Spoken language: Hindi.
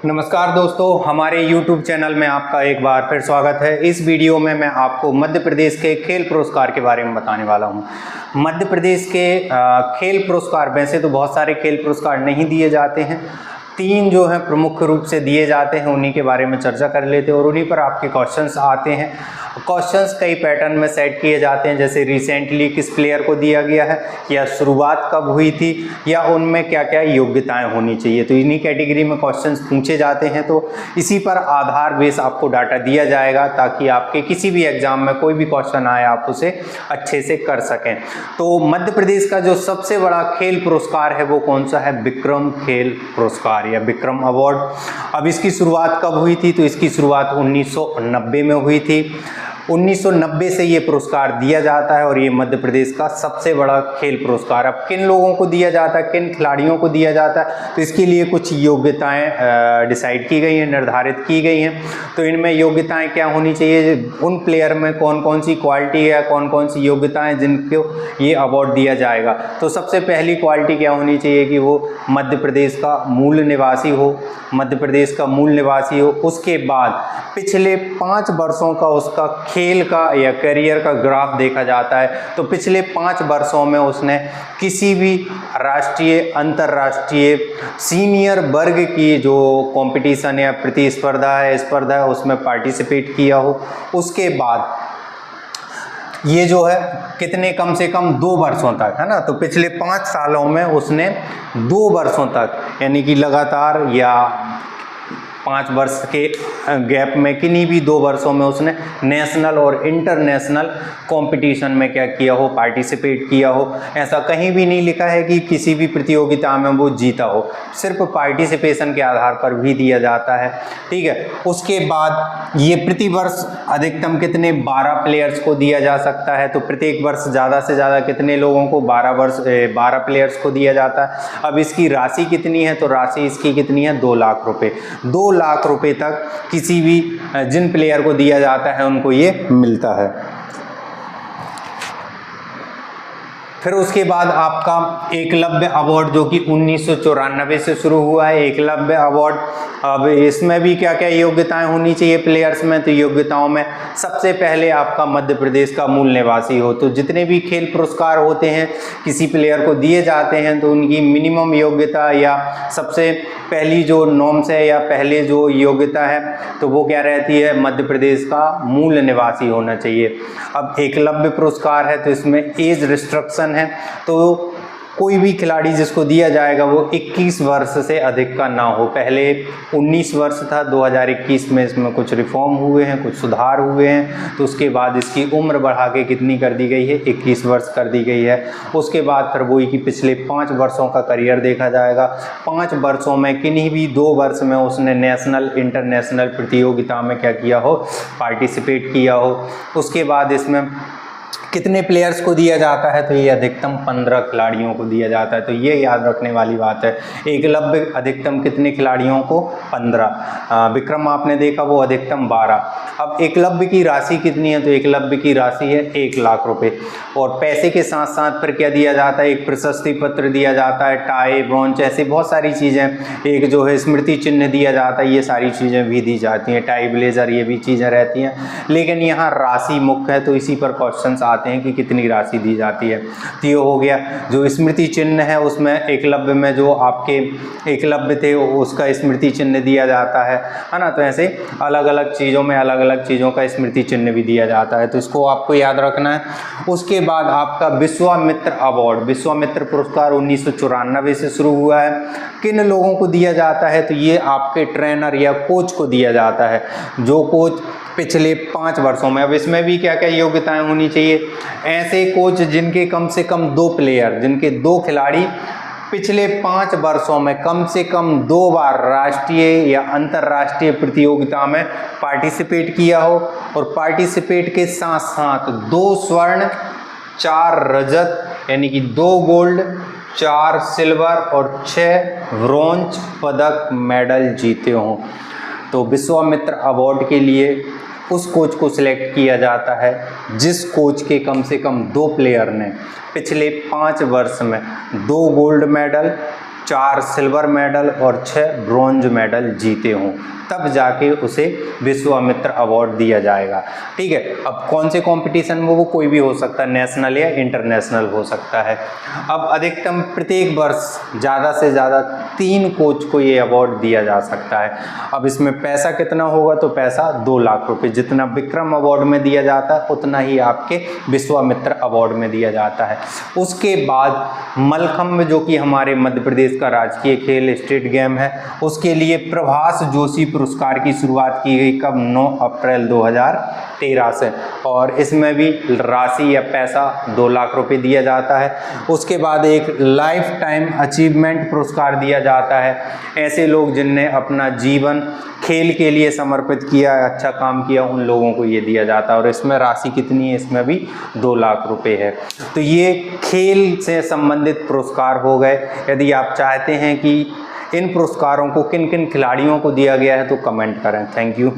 नमस्कार दोस्तों, हमारे YouTube चैनल में आपका एक बार फिर स्वागत है। इस वीडियो में मैं आपको मध्य प्रदेश के खेल पुरस्कार के बारे में बताने वाला हूं। मध्य प्रदेश के खेल पुरस्कार, वैसे तो बहुत सारे खेल पुरस्कार नहीं दिए जाते हैं, 3 जो हैं प्रमुख रूप से दिए जाते हैं, उन्हीं के बारे में चर्चा कर लेते हैं और उन्हीं पर आपके क्वेश्चंस आते हैं। क्वेश्चंस कई पैटर्न में सेट किए जाते हैं, जैसे रिसेंटली किस प्लेयर को दिया गया है, या शुरुआत कब हुई थी, या उनमें क्या क्या योग्यताएं होनी चाहिए। तो इन्हीं कैटेगरी में क्वेश्चंस पूछे जाते हैं। तो इसी पर आधार बेस आपको डाटा दिया जाएगा ताकि आपके किसी भी एग्जाम में कोई भी क्वेश्चन आए आप उसे अच्छे से कर सकें। तो मध्य प्रदेश का जो सबसे बड़ा खेल पुरस्कार है वो कौन सा है? विक्रम खेल पुरस्कार या विक्रम अवार्ड। अब इसकी शुरुआत कब हुई थी? तो इसकी शुरुआत 1990 में हुई थी। 1990 से ये पुरस्कार दिया जाता है और ये मध्य प्रदेश का सबसे बड़ा खेल पुरस्कार। अब किन लोगों को दिया जाता है, किन खिलाड़ियों को दिया जाता है? तो इसके लिए कुछ योग्यताएं डिसाइड की गई हैं, निर्धारित की गई हैं। तो इनमें योग्यताएं क्या होनी चाहिए, उन प्लेयर में कौन कौन सी क्वालिटी है, कौन कौन सी योग्यताएं जिनको ये अवार्ड दिया जाएगा। तो सबसे पहली क्वालिटी क्या होनी चाहिए कि वो मध्य प्रदेश का मूल निवासी हो, मध्य प्रदेश का मूल निवासी हो। उसके बाद पिछले 5 वर्षों का उसका खेल का या करियर का ग्राफ देखा जाता है। तो पिछले 5 वर्षों में उसने किसी भी राष्ट्रीय, अंतर्राष्ट्रीय, सीनियर वर्ग की जो कंपटीशन या प्रतिस्पर्धा है, स्पर्धा है, उसमें पार्टिसिपेट किया हो। उसके बाद ये जो है कितने, कम से कम 2 वर्षों तक, है ना। तो पिछले 5 सालों में उसने 2 वर्षों तक, यानी कि लगातार या 5 वर्ष के गैप में किन्हीं भी 2 वर्षों में उसने नेशनल और इंटरनेशनल कंपटीशन में क्या किया हो, पार्टिसिपेट किया हो। ऐसा कहीं भी नहीं लिखा है कि किसी भी प्रतियोगिता में वो जीता हो, सिर्फ पार्टिसिपेशन के आधार पर भी दिया जाता है, ठीक है। उसके बाद ये प्रति वर्ष अधिकतम कितने, 12 प्लेयर्स को दिया जा सकता है। तो प्रत्येक वर्ष ज़्यादा से ज़्यादा कितने लोगों को, 12 प्लेयर्स को दिया जाता है। अब इसकी राशि कितनी है? तो राशि इसकी कितनी है? 2 लाख रुपए। 2 लाख रुपए तक किसी भी जिन प्लेयर को दिया जाता है उनको ये मिलता है। फिर उसके बाद आपका एकलव्य अवार्ड, जो कि 1994 से शुरू हुआ है, एकलव्य अवार्ड। अब इसमें भी क्या क्या योग्यताएं होनी चाहिए प्लेयर्स में? तो योग्यताओं में सबसे पहले आपका मध्य प्रदेश का मूल निवासी हो। तो जितने भी खेल पुरस्कार होते हैं किसी प्लेयर को दिए जाते हैं तो उनकी मिनिमम योग्यता या सबसे पहली जो नॉर्म्स है या पहले जो योग्यता है तो वो क्या रहती है? मध्य प्रदेश का मूल निवासी होना चाहिए। अब एकलव्य पुरस्कार है तो इसमें एज रिस्ट्रिक्शन है, तो कोई भी खिलाड़ी जिसको दिया जाएगा वो 21 वर्ष से अधिक का ना हो। पहले 19 वर्ष था, 2021 में इसमें कुछ रिफॉर्म हुए हैं, कुछ सुधार हुए हैं, तो उसके बाद इसकी उम्र बढ़ा के कितनी कर दी गई है? 21 वर्ष कर दी गई है। उसके बाद फिर वही कि पिछले 5 वर्षों का करियर देखा जाएगा। 5 वर्षों में किन्हीं भी 2 वर्ष में उसने नेशनल, इंटरनेशनल प्रतियोगिता में क्या किया हो? पार्टिसिपेट किया हो। उसके बाद इसमें कितने प्लेयर्स को दिया जाता है? तो ये अधिकतम 15 खिलाड़ियों को दिया जाता है। तो ये याद रखने वाली बात है। एकलव्य अधिकतम कितने खिलाड़ियों को? 15। विक्रम आपने देखा वो अधिकतम 12। अब एकलव्य की राशि कितनी है? तो एकलव्य की राशि है 1 लाख रुपए। और पैसे के साथ साथ फिर क्या दिया जाता है? एक प्रशस्ति पत्र दिया जाता है, टाई, ब्रॉन्ज, ऐसी बहुत सारी चीज़ें। एक जो है स्मृति चिन्ह दिया जाता है, ये सारी चीज़ें भी दी जाती हैं, टाई, ब्लेजर, ये भी चीज़ें रहती हैं। लेकिन यहाँ राशि मुख्य है तो इसी पर क्वेश्चन आते हैं कि कितनी राशि दी जाती है। तो ये हो गया। जो स्मृति चिन्ह है उसमें एकलव्य में जो आपके एकलव्य थे उसका स्मृति चिन्ह दिया जाता है ना। तो ऐसे अलग अलग चीज़ों में अलग अलग चीज़ों का स्मृति चिन्ह भी दिया जाता है, तो इसको आपको याद रखना है। उसके बाद आपका विश्वामित्र अवार्ड, विश्वामित्र पुरस्कार 1994 से शुरू हुआ है। किन लोगों को दिया जाता है? तो ये आपके ट्रेनर या कोच को दिया जाता है, जो कोच पिछले 5 वर्षों में। अब इसमें भी क्या क्या योग्यताएं होनी चाहिए? ऐसे कोच जिनके कम से कम 2 प्लेयर, जिनके 2 खिलाड़ी पिछले 5 वर्षों में कम से कम 2 बार राष्ट्रीय या अंतर्राष्ट्रीय प्रतियोगिता में पार्टिसिपेट किया हो, और पार्टिसिपेट के साथ साथ 2 स्वर्ण, 4 रजत, यानी कि 2 गोल्ड, 4 सिल्वर और 6 ब्रॉन्ज पदक मेडल जीते हों। तो विश्वामित्र अवार्ड के लिए उस कोच को सिलेक्ट किया जाता है जिस कोच के कम से कम 2 प्लेयर ने पिछले 5 वर्ष में 2 गोल्ड मेडल, 4 सिल्वर मेडल और 6 ब्रॉन्ज मेडल जीते हों, तब जाके उसे विश्वामित्र अवार्ड दिया जाएगा। ठीक है, अब कौन से कंपटीशन में, वो कोई भी हो सकता है, नेशनल या इंटरनेशनल हो सकता है। अब अधिकतम प्रत्येक वर्ष ज़्यादा से ज़्यादा 3 कोच को ये अवार्ड दिया जा सकता है। अब इसमें पैसा कितना होगा, तो पैसा 2 लाख रुपए, जितना विक्रम अवार्ड में दिया जाता है उतना ही आपके विश्वामित्र अवार्ड में दिया जाता है। उसके बाद मलखम्ब, जो कि हमारे मध्य प्रदेश का राजकीय खेल स्टेट गेम है, उसके लिए प्रभास जोशी पुरस्कार की शुरुआत की गई, कब, 9 अप्रैल 2013 से, और इसमें भी राशि या पैसा 2 लाख रुपए दिया जाता है। उसके बाद एक लाइफ टाइम अचीवमेंट पुरस्कार दिया जाता है, ऐसे लोग जिनने अपना जीवन खेल के लिए समर्पित किया, अच्छा काम किया, उन लोगों को ये दिया जाता है, और इसमें राशि कितनी है, इसमें भी 2 लाख रुपए है। तो ये खेल से संबंधित पुरस्कार हो गए। यदि आप चाहते हैं कि इन पुरस्कारों को किन किन खिलाड़ियों को दिया गया है तो कमेंट करें। Thank you.